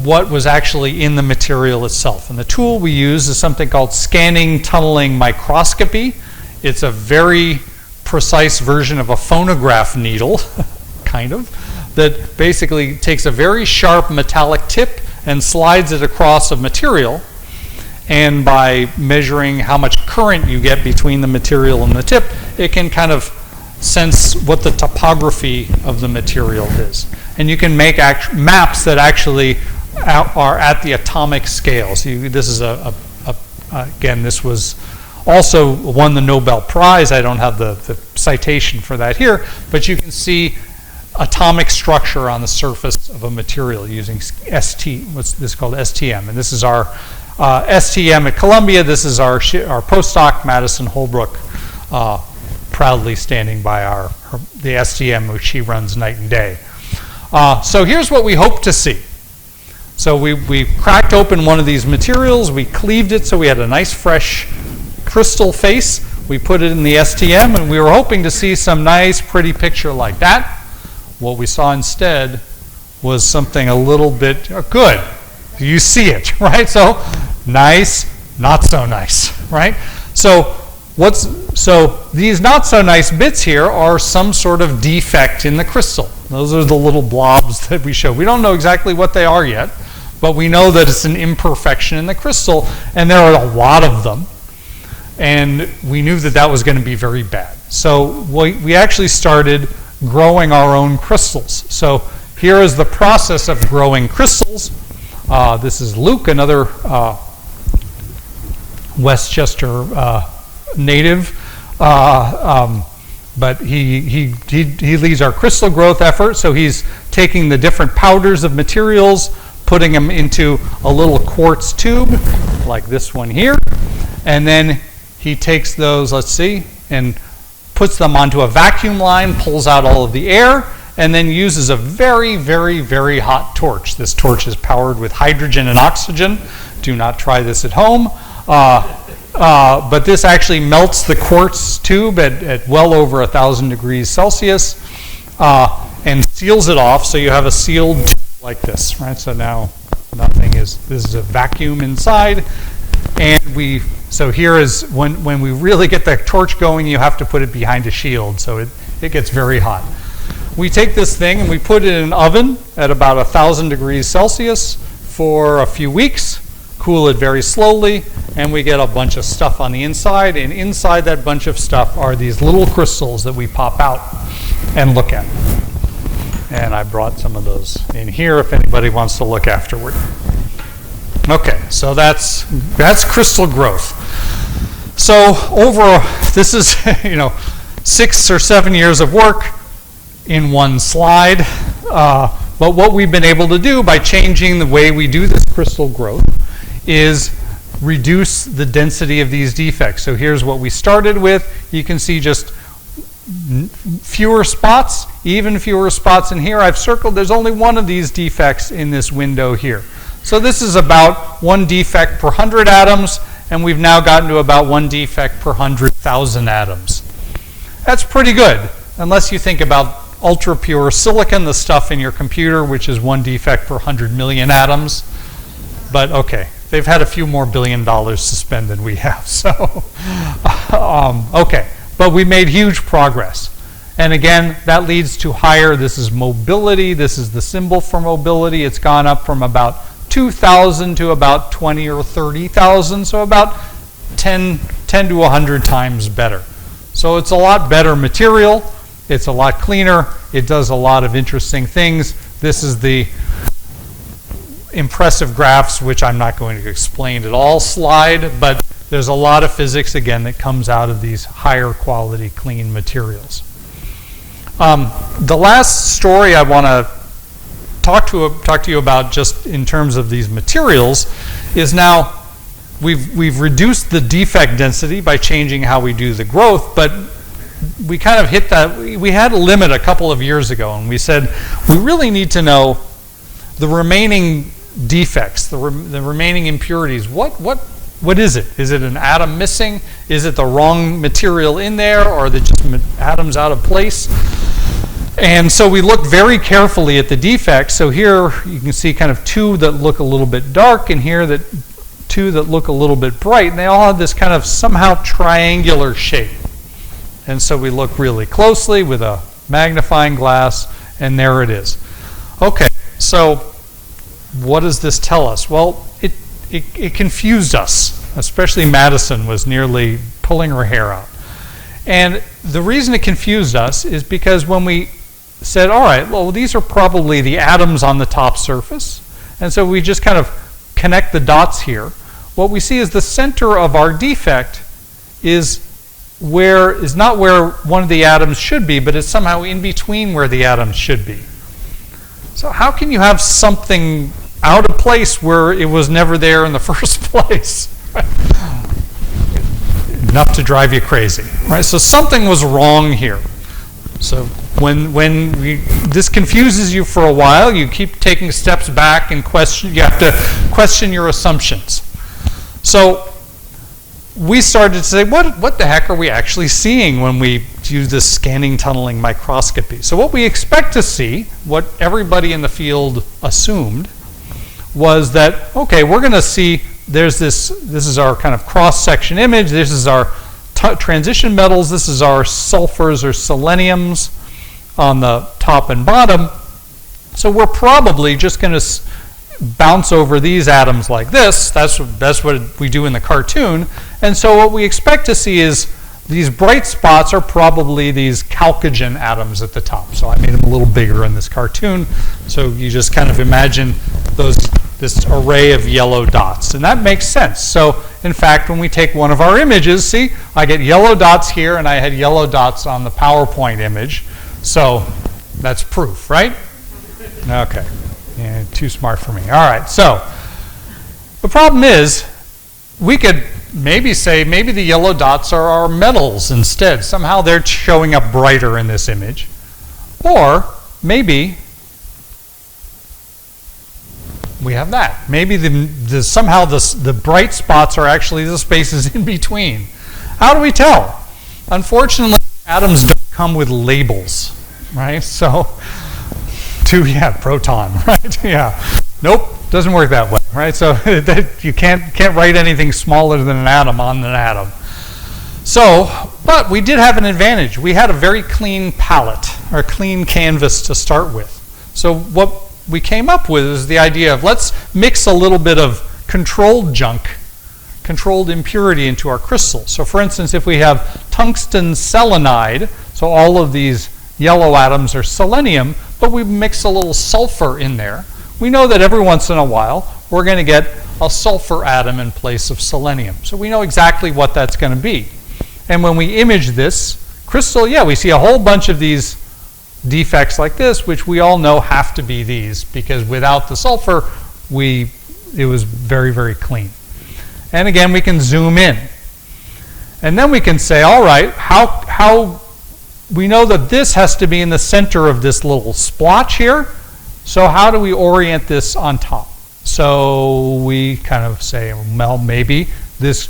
what was actually in the material itself. And the tool we use is something called scanning tunneling microscopy. It's a very precise version of a phonograph needle, kind of, that basically takes a very sharp metallic tip and slides it across a material. And by measuring how much current you get between the material and the tip, it can kind of sense what the topography of the material is. And you can make maps that actually are at the atomic scale. So this is again, this was also won the Nobel Prize. I don't have the citation for that here, but you can see atomic structure on the surface of a material using what's this called, STM. And this is our STM at Columbia. This is our postdoc, Madison Holbrook, proudly standing by the STM, which she runs night and day. So here's what we hope to see. So we cracked open one of these materials, we cleaved it so we had a nice fresh crystal face. We put it in the STM, and we were hoping to see some nice pretty picture like that. What we saw instead was something a little bit good. You see it, right? So nice, not so nice, right? So these not so nice bits here are some sort of defect in the crystal. Those are the little blobs that we show. We don't know exactly what they are yet, but we know that it's an imperfection in the crystal, and there are a lot of them. And we knew that that was going to be very bad. So we actually started growing our own crystals. So here is the process of growing crystals. This is Luke, another Westchester native, but he leads our crystal growth effort. So he's taking the different powders of materials, putting them into a little quartz tube like this one here, and then he takes those, let's see, and puts them onto a vacuum line, pulls out all of the air, and then uses a very, very, very hot torch. This torch is powered with hydrogen and oxygen. Do not try this at home. But this actually melts the quartz tube at well over 1,000 degrees Celsius and seals it off, so you have a sealed tube like this, right? So now this is a vacuum inside, and so here is when we really get the torch going, you have to put it behind a shield, so it gets very hot. We take this thing and we put it in an oven at about 1,000 degrees Celsius for a few weeks, cool it very slowly, and we get a bunch of stuff on the inside, and inside that bunch of stuff are these little crystals that we pop out and look at. And I brought some of those in here if anybody wants to look afterward. Okay, so that's crystal growth. So this is 6 or 7 years of work in one slide. But what we've been able to do by changing the way we do this crystal growth is reduce the density of these defects. So here's what we started with. You can see just fewer spots, even fewer spots in here. I've circled, there's only one of these defects in this window here. So this is about 1 defect per 100 atoms, and we've now gotten to about 1 defect per 100,000 atoms. That's pretty good, unless you think about ultra pure silicon, the stuff in your computer, which is 1 defect per 100 million atoms. But okay, they've had a few more $1 billion to spend than we have. So, okay, but we made huge progress. And again, that leads to higher, this is mobility, this is the symbol for mobility. It's gone up from about 2,000 to about 20 or 30,000, so about 10 to 100 times better. So it's a lot better material, it's a lot cleaner, it does a lot of interesting things. This is the impressive graphs, which I'm not going to explain at all, slide, but there's a lot of physics, again, that comes out of these higher quality clean materials. The last story I want to talk to you about, just in terms of these materials, is now we've reduced the defect density by changing how we do the growth, but we kind of hit that, we had a limit a couple of years ago, and we said we really need to know the remaining defects, the remaining impurities. What what is it? Is it an atom missing? Is it the wrong material in there, or are they just atoms out of place? And so we looked very carefully at the defects. So here you can see kind of two that look a little bit dark, and here that two that look a little bit bright, and they all have this kind of somehow triangular shape. And so we look really closely with a magnifying glass, and there it is. Okay, so what does this tell us? Well, it confused us. Especially Madison was nearly pulling her hair out. And the reason it confused us is because when we said, all right, well, these are probably the atoms on the top surface. And so we just kind of connect the dots here. What we see is the center of our defect is not where one of the atoms should be, but it's somehow in between where the atoms should be. So how can you have something out of place where it was never there in the first place? Enough to drive you crazy, right? So something was wrong here. So when this confuses you for a while, you keep taking steps back and you have to question your assumptions. So we started to say, what the heck are we actually seeing when we do this scanning tunneling microscopy? So what we expect to see, what everybody in the field assumed, was that, okay, we're going to see this is our kind of cross-section image, this is our transition metals, this is our sulfurs or seleniums on the top and bottom. So we're probably just going to bounce over these atoms like this. That's what we do in the cartoon. And so what we expect to see is these bright spots are probably these chalcogen atoms at the top. So I made them a little bigger in this cartoon. So you just kind of imagine this array of yellow dots. And that makes sense. So in fact, when we take one of our images, see, I get yellow dots here, and I had yellow dots on the PowerPoint image. So that's proof, right? Okay. Yeah, too smart for me. All right. So the problem is, we could maybe say maybe the yellow dots are our metals instead. Somehow they're showing up brighter in this image. Or maybe we have that. Maybe somehow the bright spots are actually the spaces in between. How do we tell? Unfortunately, atoms don't come with labels, right? So, proton, right? Yeah. Nope, doesn't work that way, right? So you can't write anything smaller than an atom on an atom. So, but we did have an advantage. We had a very clean palette, or clean canvas to start with. So what we came up with is the idea of let's mix a little bit of controlled junk, controlled impurity into our crystal. So for instance, if we have tungsten selenide, so all of these yellow atoms are selenium, but we mix a little sulfur in there, we know that every once in a while we're going to get a sulfur atom in place of selenium. So we know exactly what that's going to be. And when we image this crystal, we see a whole bunch of these defects like this, which we all know have to be these, because without the sulfur, it was very, very clean. And again, we can zoom in. And then we can say, all right, how we know that this has to be in the center of this little splotch here. So how do we orient this on top? So we kind of say, well, maybe this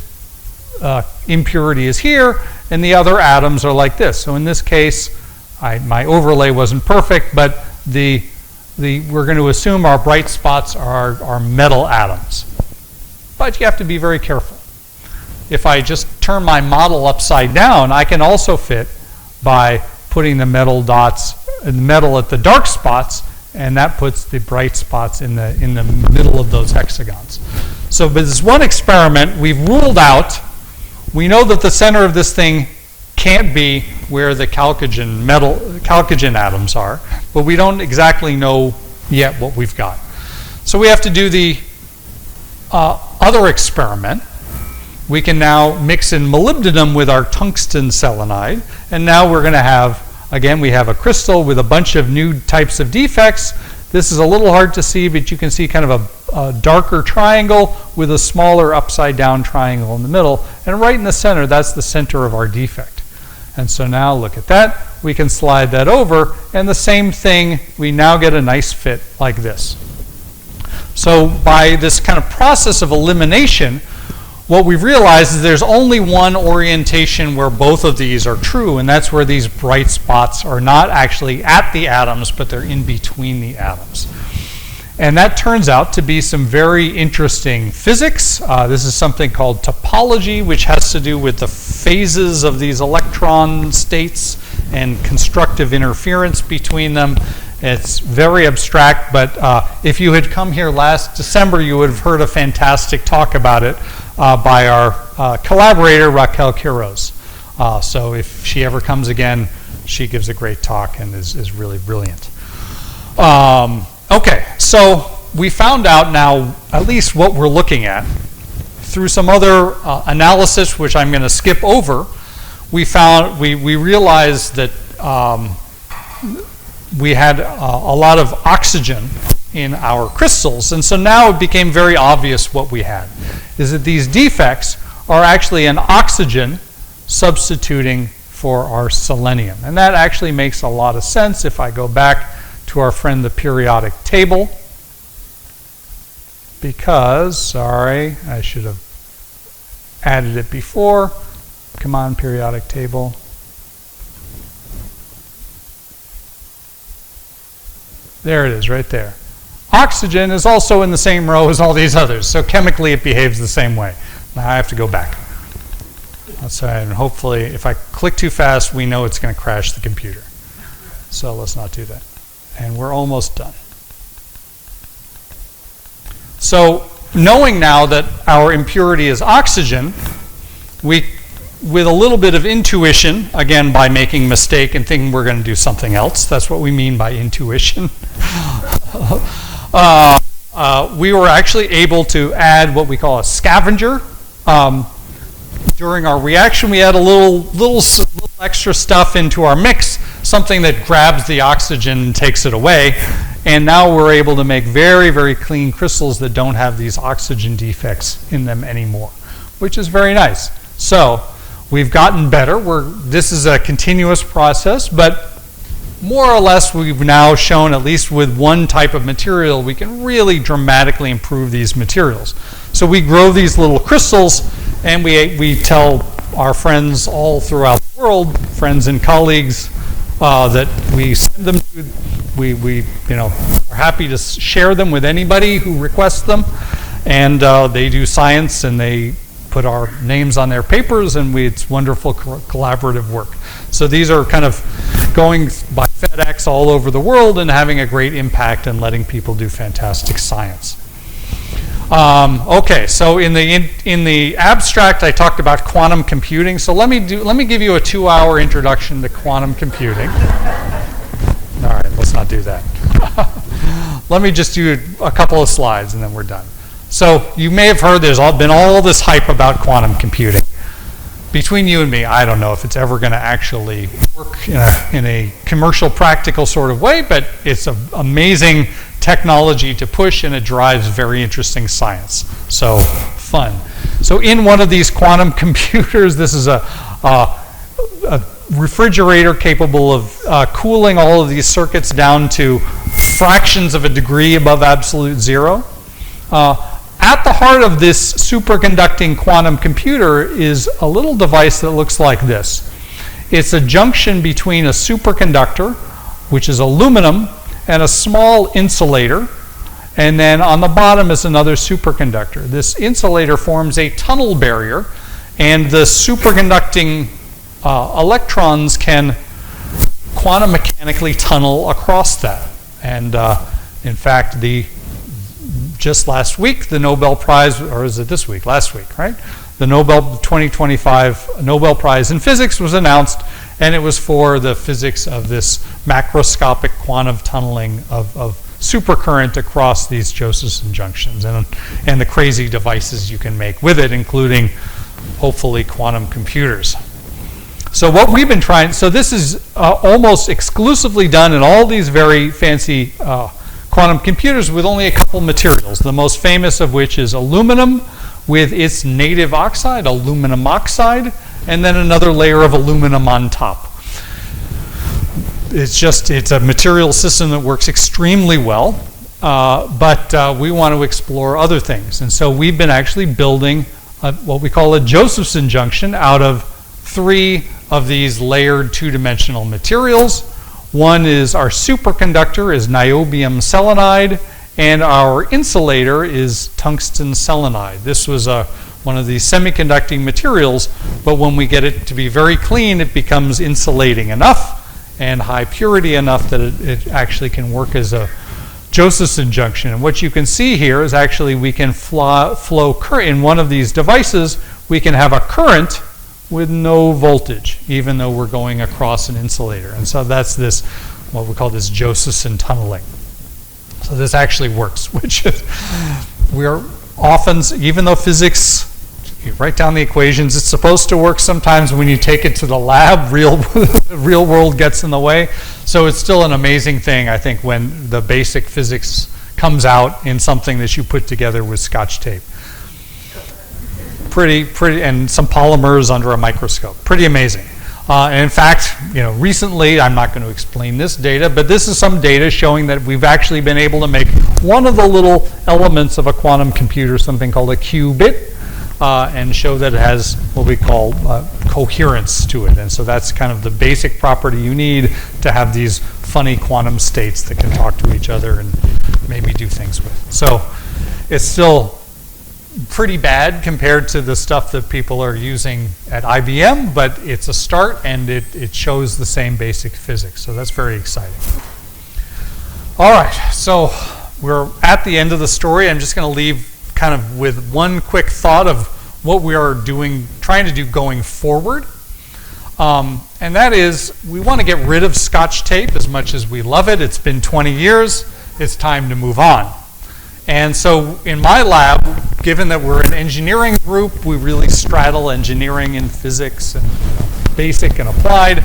impurity is here, and the other atoms are like this. So in this case, my overlay wasn't perfect, but we're going to assume our bright spots are metal atoms. But you have to be very careful. If I just turn my model upside down, I can also fit by putting the metal dots, metal at the dark spots, and that puts the bright spots in the middle of those hexagons. So with this one experiment, we've ruled out, we know that the center of this thing can't be where the chalcogen atoms are, but we don't exactly know yet what we've got. So we have to do the other experiment. We can now mix in molybdenum with our tungsten selenide, and now we're going to have, again, we have a crystal with a bunch of new types of defects. This is a little hard to see, but you can see kind of a darker triangle with a smaller upside down triangle in the middle, and right in the center, that's the center of our defect. And so now look at that. We can slide that over, and the same thing, we now get a nice fit like this. So by this kind of process of elimination, what we've realized is there's only one orientation where both of these are true, and that's where these bright spots are not actually at the atoms, but they're in between the atoms. And that turns out to be some very interesting physics. This is something called topology, which has to do with the phases of these electron states and constructive interference between them. It's very abstract, but if you had come here last December, you would have heard a fantastic talk about it by our collaborator, Raquel Quiroz. So if she ever comes again, she gives a great talk and is really brilliant. Okay, so we found out now at least what we're looking at. Through some other analysis, which I'm going to skip over, we realized that we had a lot of oxygen in our crystals. And so now it became very obvious what we had, is that these defects are actually an oxygen substituting for our selenium. And that actually makes a lot of sense if I go back to our friend the periodic table, because, sorry, I should have added it before. Come on, periodic table. There it is, right there. Oxygen is also in the same row as all these others, so chemically it behaves the same way. Now I have to go back. And hopefully, if I click too fast, we know it's going to crash the computer. So let's not do that. And we're almost done. So knowing now that our impurity is oxygen, we, with a little bit of intuition, again by making a mistake and thinking we're going to do something else, that's what we mean by intuition, we were actually able to add what we call a scavenger. During our reaction, we add a little extra stuff into our mix, something that grabs the oxygen and takes it away. And now we're able to make very, very clean crystals that don't have these oxygen defects in them anymore, which is very nice. So we've gotten better. This is a continuous process, but more or less we've now shown, at least with one type of material, we can really dramatically improve these materials. So we grow these little crystals, and we tell our friends all throughout the world, friends and colleagues, that we send them to. We are happy to share them with anybody who requests them, and they do science and they put our names on their papers, and it's wonderful collaborative work. So these are kind of going by FedEx all over the world and having a great impact and letting people do fantastic science. Okay, so in the abstract, I talked about quantum computing. So let me give you a 2-hour introduction to quantum computing. All right, let's not do that. Let me just do a couple of slides and then we're done. So you may have heard there's been all this hype about quantum computing. Between you and me, I don't know if it's ever going to actually work in a commercial, practical sort of way, but it's an amazing technology to push, and it drives very interesting science. So fun. So in one of these quantum computers, this is a refrigerator capable of cooling all of these circuits down to fractions of a degree above absolute zero. At the heart of this superconducting quantum computer is a little device that looks like this. It's a junction between a superconductor, which is aluminum, and a small insulator, and then on the bottom is another superconductor. This insulator forms a tunnel barrier, and the superconducting electrons can quantum mechanically tunnel across that. And in fact, just last week, the Nobel Prize, or is it this week? Last week, right? The 2025 Nobel Prize in Physics was announced, and it was for the physics of this macroscopic quantum tunneling of supercurrent across these Josephson junctions and the crazy devices you can make with it, including, hopefully, quantum computers. So what we've been trying, so this is almost exclusively done in all these very fancy quantum computers with only a couple materials, the most famous of which is aluminum with its native oxide, aluminum oxide, and then another layer of aluminum on top. It's a material system that works extremely well, but we want to explore other things. And so we've been actually building what we call a Josephson junction out of 3 of these layered 2-dimensional materials. One is our superconductor is niobium selenide, and our insulator is tungsten selenide. This was one of these semiconducting materials, but when we get it to be very clean, it becomes insulating enough and high purity enough that it actually can work as a Josephson junction. And what you can see here is actually we can flow current. In one of these devices, we can have a current with no voltage, even though we're going across an insulator. And so that's this, what we call this Josephson tunneling. So this actually works, which is, we are often, even though physics, you write down the equations, it's supposed to work. Sometimes when you take it to the lab, real world gets in the way. So it's still an amazing thing, I think, when the basic physics comes out in something that you put together with Scotch tape. Pretty, and some polymers under a microscope. Pretty amazing. And in fact, recently, I'm not going to explain this data, but this is some data showing that we've actually been able to make one of the little elements of a quantum computer, something called a qubit, and show that it has what we call coherence to it. And so that's kind of the basic property you need to have these funny quantum states that can talk to each other and maybe do things with. So it's still pretty bad compared to the stuff that people are using at IBM, but it's a start, and it shows the same basic physics. So that's very exciting. All right, so we're at the end of the story. I'm just going to leave kind of with one quick thought of what we are trying to do going forward. And that is, we want to get rid of Scotch tape as much as we love it. It's been 20 years. It's time to move on. And so in my lab, given that we're an engineering group, we really straddle engineering and physics and basic and applied.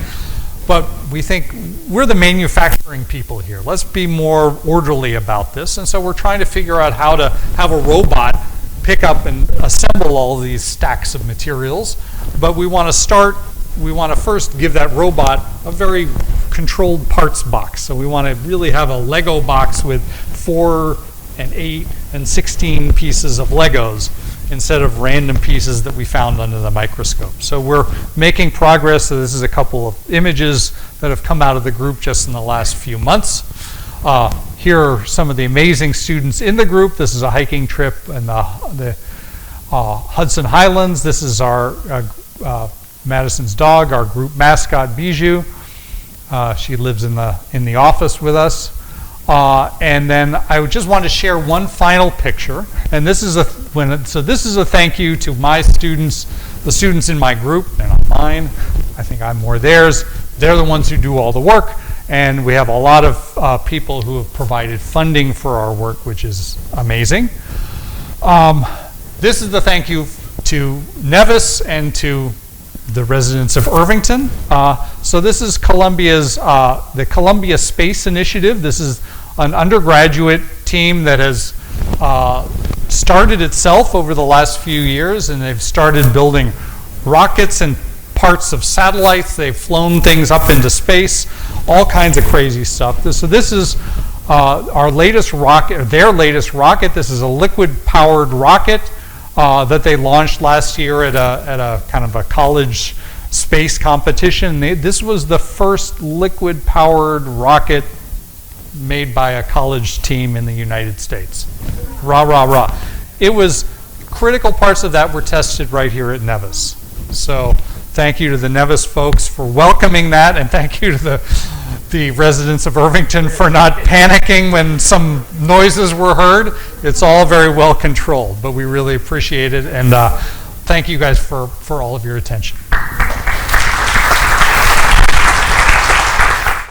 But we think we're the manufacturing people here. Let's be more orderly about this. And so we're trying to figure out how to have a robot pick up and assemble all these stacks of materials. But we want to first give that robot a very controlled parts box. So we want to really have a Lego box with 4 and 8 and 16 pieces of Legos instead of random pieces that we found under the microscope. So we're making progress. So this is a couple of images that have come out of the group just in the last few months. Here are some of the amazing students in the group. This is a hiking trip in the Hudson Highlands. This is our Madison's dog, our group mascot, Bijou. She lives in the office with us. And then I just want to share one final picture, and this is a thank you to my students, the students in my group, and not mine. I think I'm more theirs. They're the ones who do all the work, and we have a lot of people who have provided funding for our work, which is amazing. This is the thank you to Nevis and to the residents of Irvington. So this is the Columbia Space Initiative. This is an undergraduate team that has started itself over the last few years, and they've started building rockets and parts of satellites. They've flown things up into space, all kinds of crazy stuff. So this is our latest rocket, their latest rocket. This is a liquid-powered rocket that they launched last year at a kind of a college space competition. This was the first liquid-powered rocket made by a college team in the United States. Rah, rah, rah. It was, critical parts of that were tested right here at Nevis. So thank you to the Nevis folks for welcoming that, and thank you to the residents of Irvington for not panicking when some noises were heard. It's all very well controlled, but we really appreciate it, and thank you guys for all of your attention.